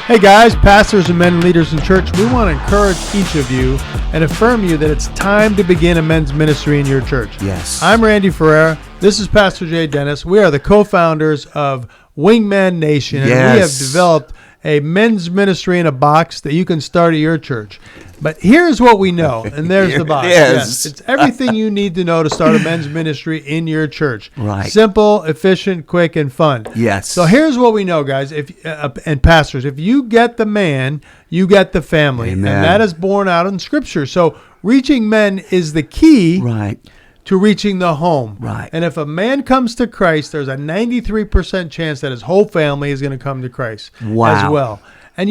Hey guys, pastors and men leaders in church, we want to encourage each of you and affirm you that it's time to begin a men's ministry in your church. Yes. I'm Randy Ferreira. This is Pastor Jay Dennis. We are the co-founders of Wingman Nation, and we have developed a men's ministry in a box that you can start at your church. But here's what we know, and there's the box. Yes, it's everything you need to know to start a men's ministry in your church. Right. Simple, efficient, quick, and fun. Yes. So here's what we know, guys, and pastors. If you get the man, you get the family. Amen. And that is borne out in Scripture. So reaching men is the key to reaching the home. Right. And if a man comes to Christ, there's a 93% chance that his whole family is going to come to Christ as well. And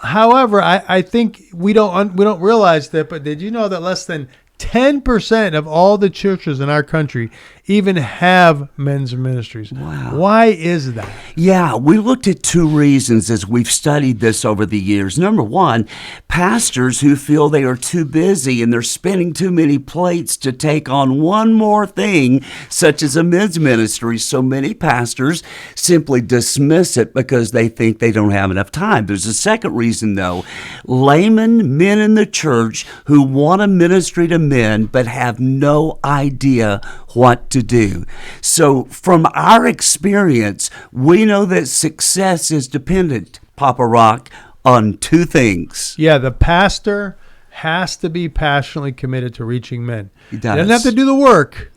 however, I think we don't realize that, but did you know that less than 10% of all the churches in our country even have men's ministries? Wow. Why is that? Yeah, we looked at two reasons as we've studied this over the years. Number one, pastors who feel they are too busy and they're spinning too many plates to take on one more thing, such as a men's ministry. So many pastors simply dismiss it because they think they don't have enough time. There's a second reason, though. Laymen, men in the church who want a ministry to men but have no idea what to do. So from our experience, we know that success is dependent, Papa Rock, on two things. Yeah, the pastor has to be passionately committed to reaching men. He does. He doesn't have to do the work,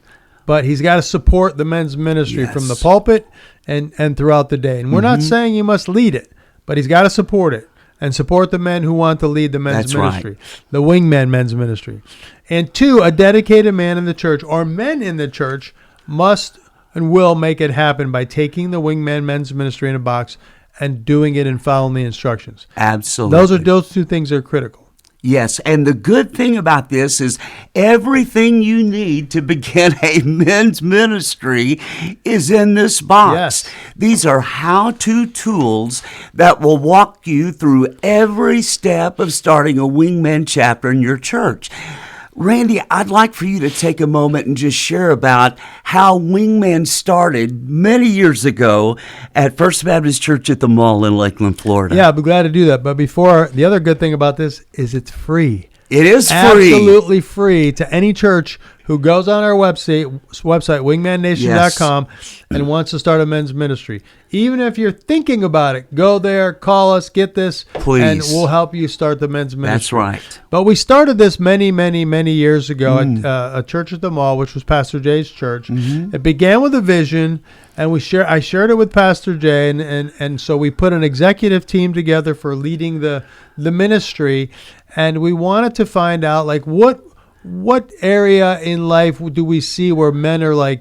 but he's got to support the men's ministry from the pulpit and throughout the day. And we're not saying you must lead it, but he's got to support it and support the men who want to lead the men's ministry, the Wingman men's ministry. And two, a dedicated man in the church or men in the church must and will make it happen by taking the Wingman men's ministry in a box and doing it and following the instructions. Absolutely. Those two things are critical. Yes, and the good thing about this is everything you need to begin a men's ministry is in this box. Yes. These are how-to tools that will walk you through every step of starting a Wingman chapter in your church. Randy, I'd like for you to take a moment and just share about how Wingman started many years ago at First Baptist Church at the Mall in Lakeland, Florida. Yeah, I'll be glad to do that. But before, the other good thing about this is it's free. It is free. Absolutely free to any church who goes on our website wingmannation.com, and wants to start a men's ministry. Even if you're thinking about it, go there, call us, get this, please, and we'll help you start the men's ministry. That's right. But we started this many, many, many years ago at a church at the mall, which was Pastor Jay's church. It began with a vision, and I shared it with Pastor Jay, and so we put an executive team together for leading the ministry, and we wanted to find out what area in life do we see where men are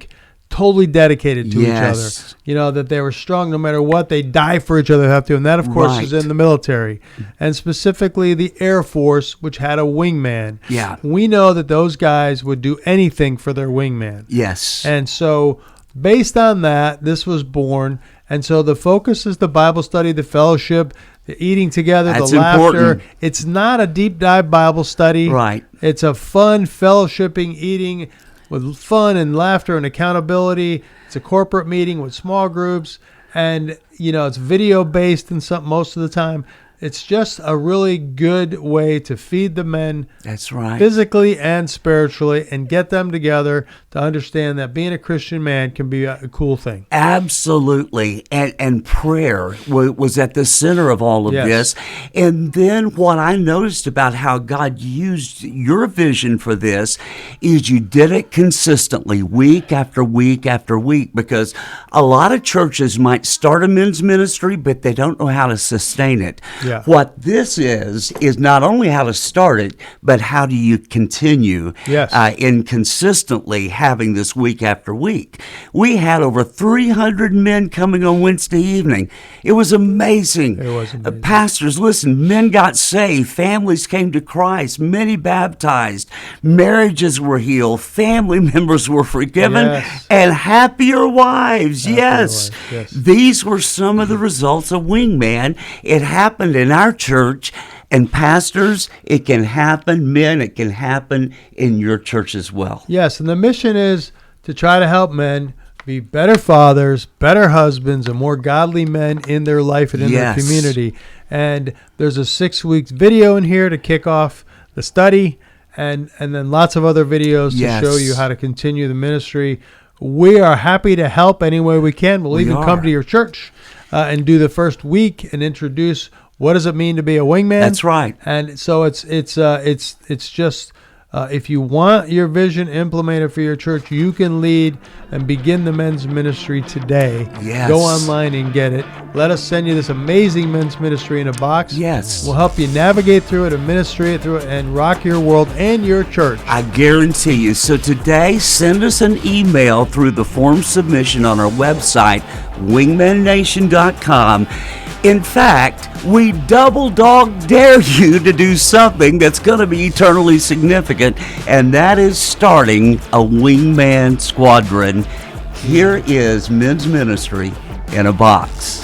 totally dedicated to each other? That they were strong no matter what. They die for each other, have to. And that, of course, is in the military. And specifically the Air Force, which had a wingman. Yeah. We know that those guys would do anything for their wingman. Yes. And so based on that, this was born. And so the focus is the Bible study, the fellowship, the eating together, That's the laughter. important. It's not a deep dive Bible study. Right. It's a fun fellowshipping, eating with fun and laughter and accountability. It's a corporate meeting with small groups, and it's video based and most of the time. It's just a really good way to feed the men. That's right. Physically and spiritually, and get them together to understand that being a Christian man can be a cool thing. Absolutely. And prayer was at the center of all of this. And then what I noticed about how God used your vision for this is you did it consistently, week after week after week, because a lot of churches might start a men's ministry, but they don't know how to sustain it. Yeah. What this is not only how to start it, but how do you continue in consistently having this week after week. We had over 300 men coming on Wednesday evening. It was amazing. It was amazing. Pastors, listen, men got saved. Families came to Christ. Many baptized. Marriages were healed. Family members were forgiven. And happier wives. Yes. These were some of the results of Wingman. It happened in our church, and pastors, it can happen, men, it can happen in your church as well. Yes, and the mission is to try to help men be better fathers, better husbands, and more godly men in their life and in their community. And there's a 6 weeks video in here to kick off the study, and then lots of other videos Yes. to show you how to continue the ministry. We are happy to help any way we can. We'll even come to your church and do the first week and introduce what does it mean to be a wingman. That's right. And so it's just if you want your vision implemented for your church, you can lead and begin the men's ministry today. Yes. Go online and get it. Let us send you this amazing men's ministry in a box. Yes. We'll help you navigate through it, administrate through it, and rock your world and your church. I guarantee you. So today, send us an email through the form submission on our website, wingmannation.com. In fact, we double dog dare you to do something that's going to be eternally significant, and that is starting a Wingman Squadron. Here is men's ministry in a box.